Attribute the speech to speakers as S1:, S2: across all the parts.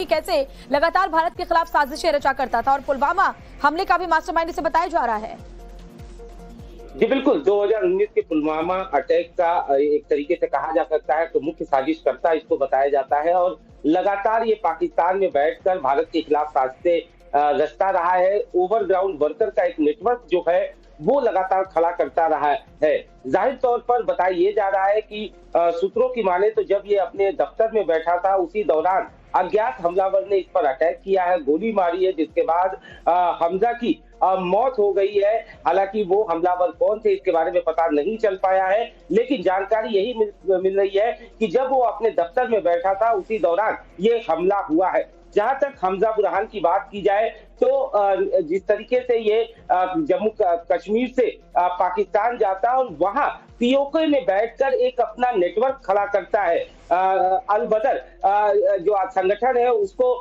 S1: कैसे लगातार भारत के खिलाफ साजिशें रचा करता था और पुलवामा हमले का भी मास्टरमाइंड इसे बताया जा रहा है।
S2: जी बिल्कुल, 2019 के पुलवामा अटैक का एक तरीके से कहा जा सकता है तो मुख्य साजिशकर्ता इसको बताया जाता है और लगातार ये पाकिस्तान में बैठकर भारत के खिलाफ साजिशें रचता रहा है। ओवरग्राउंड वर्कर का एक नेटवर्क जो है वो लगातार खड़ा करता रहा है। जाहिर तौर पर बताया ये जा रहा है कि सूत्रों की माने तो जब ये अपने दफ्तर में बैठा था उसी दौरान अज्ञात हमलावर ने इस पर अटैक किया है, गोली मारी है, जिसके बाद हमजा की मौत हो गई है। हालांकि वो हमलावर कौन थे इसके बारे में पता नहीं चल पाया है, लेकिन जानकारी यही मिल रही है कि जब वो अपने दफ्तर में बैठा था उसी दौरान ये हमला हुआ है। जहां तक हमजा बुरहान की बात की जाए तो जिस तरीके से ये जम्मू कश्मीर से पाकिस्तान जाता है और वहां पीओके में बैठकर एक अपना नेटवर्क खड़ा करता है। अल बदर जो संगठन है उसको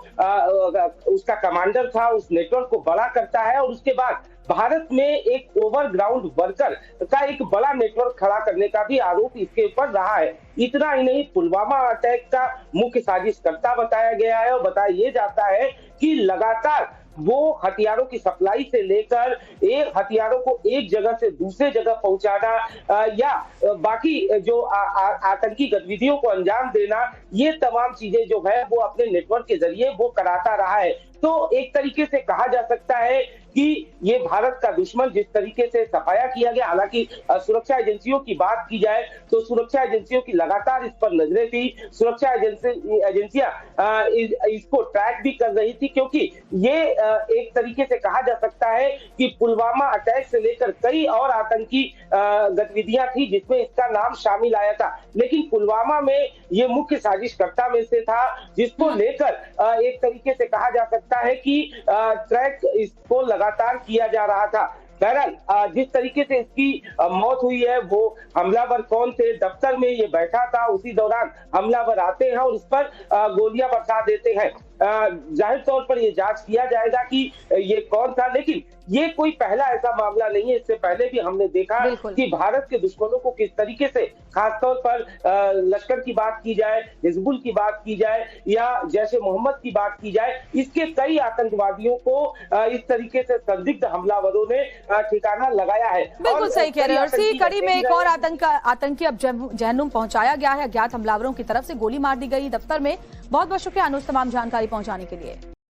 S2: उसका कमांडर था, उस नेटवर्क को बड़ा करता है और उसके बाद भारत में एक ओवरग्राउंड वर्कर का एक बड़ा नेटवर्क खड़ा करने का भी आरोप इसके ऊपर रहा है। इतना ही नहीं, पुलवामा अटैक का मुख्य साजिशकर्ता बताया गया है और बताया ये जाता है कि लगातार वो हथियारों की सप्लाई से लेकर एक हथियारों को एक जगह से दूसरे जगह पहुंचाना या बाकी जो आतंकी गतिविधियों को अंजाम देना, ये तमाम चीजें जो है वो अपने नेटवर्क के जरिए वो कराता रहा है। तो एक तरीके से कहा जा सकता है कि ये भारत का दुश्मन जिस तरीके से सफाया किया गया। हालांकि सुरक्षा एजेंसियों की बात की जाए तो सुरक्षा एजेंसियों की लगातार इस पर नजरें थी। सुरक्षा एजेंसियां इसको ट्रैक भी कर रही थी, क्योंकि ये एक तरीके से कहा जा सकता है कि पुलवामा अटैक से लेकर कई और आतंकी गतिविधियां थी जिसमें इसका नाम शामिल आया था, लेकिन पुलवामा में ये मुख्य साजिशकर्ता में से था, जिसको लेकर एक तरीके से कहा जा सकता है कि ट्रैक इसको लगातार किया जा रहा था। बहरहाल जिस तरीके से इसकी मौत हुई है, वो हमलावर कौन थे, दफ्तर में ये बैठा था, उसी दौरान हमलावर आते हैं और इस पर गोलियां बरसा देते हैं। जाहिर तौर पर ये जांच किया जाएगा कि ये कौन था, लेकिन ये कोई पहला ऐसा मामला नहीं है। इससे पहले भी हमने देखा कि भारत के दुश्मनों को किस तरीके से, खासतौर पर लश्कर की बात की जाए, हिजबुल की बात की जाए या जैशे मोहम्मद की बात की जाए, इसके कई आतंकवादियों को इस तरीके से संदिग्ध हमलावरों ने ठिकाना लगाया है।
S1: बिल्कुल सही कह रहे हैं। और इसी कड़ी में एक और आतंकी अब जहन्नुम पहुंचाया गया है। अज्ञात हमलावरों की तरफ से गोली मार दी गई दफ्तर में। बहुत बहुत शुक्रिया अनुज तमाम जानकारी पहुंचाने के लिए।